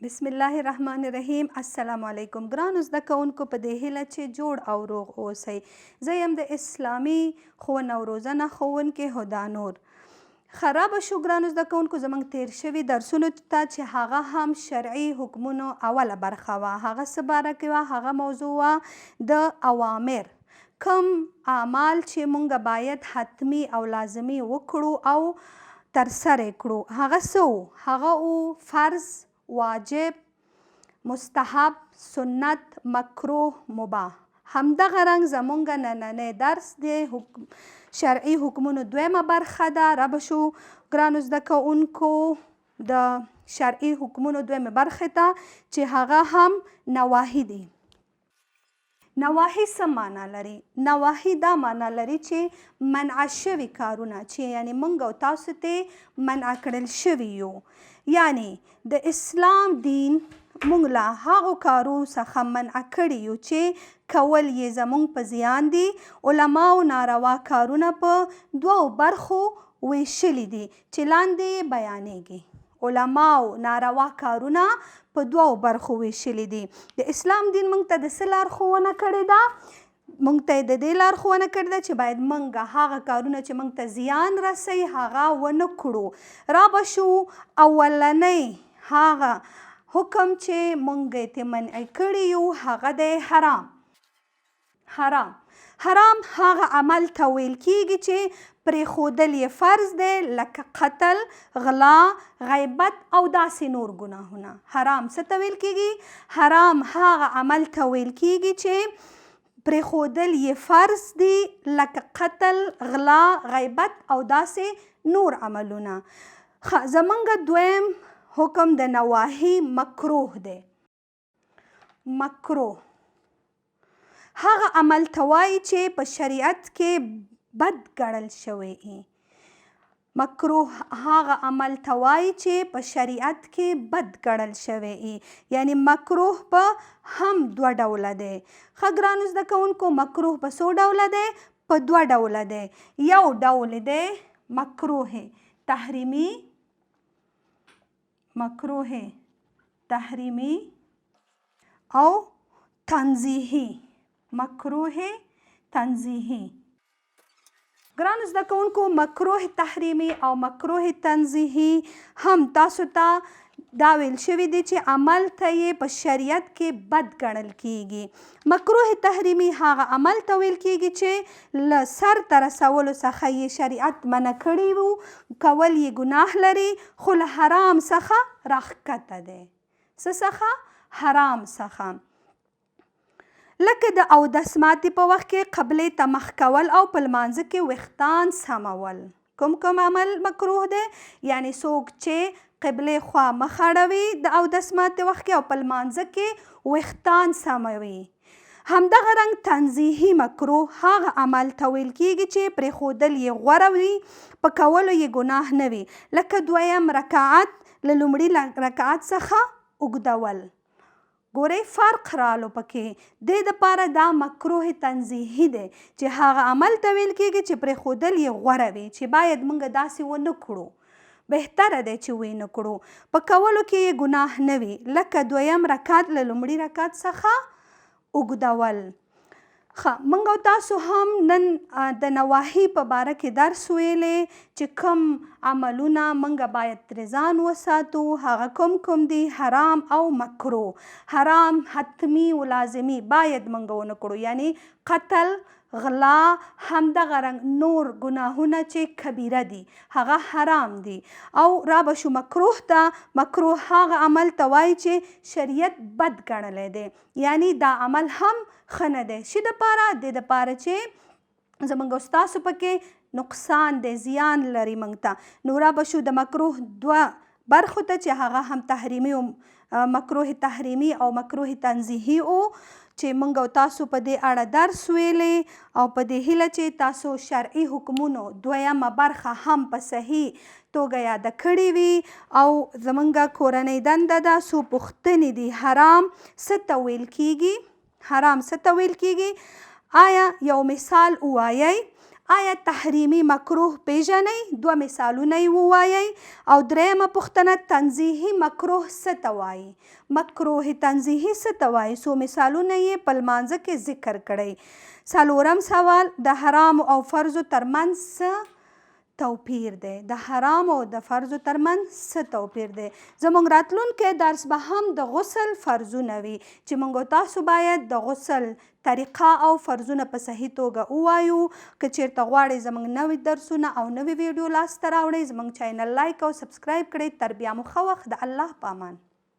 بسم الله الرحمن الرحیم. السلام علیکم ګرانو زده کوونکو، په دې هیله چې جوړ او روغ اوسئ. زه یم د اسلامي ښوونه او روزنه ښوونکې هدا نور. خرابه شو ګرانو زده کوونکو زموږ تیر شوي درسونو ته چې هغه هم شرعي حکمونو اوله برخه وه. هغه څه باره کې وه؟ هغه موضوع وه د اوامر. کوم اعمال چې مونږ باید حتمی او لازمي وکړو او ترسره کړو، هغه څه وو؟ هغه وو فرض، واجب، مستحب، سنت، مکروه، مباح. همدغه رنګ زمونږ نننی درس د شرعي حکمونو دویمه برخه ده. رابه شو ګرانو زده کوونکو د شرعي حکمونو دویمه برخې ته چې هغه هم نواهي دي. نواهي څه معنا لري؟ نواهي دا معنا لري چې منع شوي کارونه، چې یعنی موږ او تاسو ته منع کړل شوي یو. یعنی د اسلام دین موږ له هغو کارو څخه منع کړي یو چې کول یې زموږ په زیان دي. علماو ناروا کارونه په دوو برخو ویشلي دي چې لاندې یې بیانیږي. علماو ناروا کارونه په دوو برخو ویشلي دي. د اسلام دین موږ ته د څه لارښوونه کړې ده؟ موږ ته د دې لارښوونه کړې ده چې باید موږ هغه کارونه چې موږ ته زیان رسوي هغه ونه کړو. رابه شو اولنی هغه حکم چې موږ یې ته منع کړي یو، هغه دی حرام. حرام هغه عمل ته ویل کیږي چې پرېښودل یې فرض دی، لکه قتل، غلا، غیبت او داسې نور ګناهونه. حرام څه ته ویل کیږي؟ حرام هغه عمل ته ویل کیږي چې پرېښودل یې فرض دي، لکه قتل، غلا، غیبت او داسې نور عملونه. زمونږ دویم حکم د نواهي مکروه دی. مکروه هغه عمل ته وایي چې په شریعت کې بد ګڼل شوی وي. مکروه هغه عمل ته وایي چې په شریعت کې بد ګڼل شوی وي. یعنی مکروه په هم دوه ډوله دی. ښه ګرانو زده کوونکو، مکروه په څو ډوله دی؟ په دوه ډوله دی. یو ډول دی مکروه تحریمي، مکروه تحریمي او تنزیهي. مکروه تنزیهي. ګرانو زده کوونکو، مکروه تحریمي او مکروه تنزیهي هم تاسو ته دا ویل شوي دي چې عمل ته یې په شریعت کې بد ګڼل کیږي. مکروه تحریمي هغه عمل ته ویل کیږي چې له سر ته رسولو څخه یې شریعت منع کړي وو، کول یې ګناه لري، خو له حرام څخه راښکته دی. څه څخه؟ حرام څخه. لکه د اودس ماتې په وخت کې قبلې ته مخ کول او په لمانځه کې ویښتان سمول. کوم عمل مکروه دی؟ یعنی څوک چې قبلې خوا مخ اړوي د اودس ماتې وخت کې او په لمانځه کې ویښتان سموي. همدغه رنګ تنزیهي مکروه هغه عمل ته ویل کیږي چې پرېښودل یې غوره وي، په کولو یې ګناه نه وي. لکه دویم رکعت له لومړي رکعت څخه اوږدول. ګورئ فرق رالو پکې. دې دپاره دا مکروه تنزیهي دی چې هغه عمل ته ویل کیږي چې پرېښودل یې غوره وي، چې باید موږ داسې ونه کړو. بهتره دی چې ویې نه کړو، په کولو کې یې ګناه نه وي. لکه دویم رکعت له لومړي رکعت څخه اوږدول. موږ او تاسو هم نن د نواهي په باره کې درس ویلی چې کوم عملونه موږ باید ترې ځان وساتو. هغه کوم دي؟ حرام او مکروه. حرام حتمی و لازمي باید موږ ونه کړو، یعنی قتل، غلا، همدغه رنګ نور ګناهونه چې کبیره دي هغه حرام دي. او رابه شو مکروه ته. مکروه هغه عمل ته وایي چې شریعت بد ګڼلی دی، یعنی دا عمل هم ښه نه دی. څه دپاره؟ دې دپاره چې زموږ او ستاسو پکې نقصان دی، زیان لري موږ ته. نو رابه شو د مکروه دوه برخو ته چې هغه هم تحریمي مکروه تحریمي او مکروه تنزیهي او چې موږ او تاسو په دې اړه درس ویلی، او په دې هیله چې تاسو شرعي حکمونو دویمه برخه هم په صحیح توګه یاده کړې وي. او زموږ کورنۍ دنده ده څو پوښتنې دي. حرام څه ته ویل کیږي؟ حرام څه ته ویل کیږي؟ آیا یو مثال ووایئ؟ آیا تحریمي مکروه پیژنئ؟ 2 مثالونه یې ووایئ. او درېیمه پوښتنه تنزیهي مکروه څه ته وایي؟ مکروه تنزیهي څه ته وایي؟ څو مثالونه یې په لمانځه کې ذکر کړئ. 4م سوال د حرامو او فرضو ترمنځ څه توپیر دی؟ د حرامو او د فرضو ترمنځ څه توپیر دی؟ زموږ راتلونکی درس به هم د غسل فرضونه وي چې موږ تاسو باید د غسل طریقه او فرضونه په صحیح توګه ووایو. که چیرته غواړئ زموږ نوي درسونه او نوي ویډیو لاسته راوړئ زموږ چینل لایک او سبسکرایب کړئ. تر بیا مو ښه وخت. د الله په امان.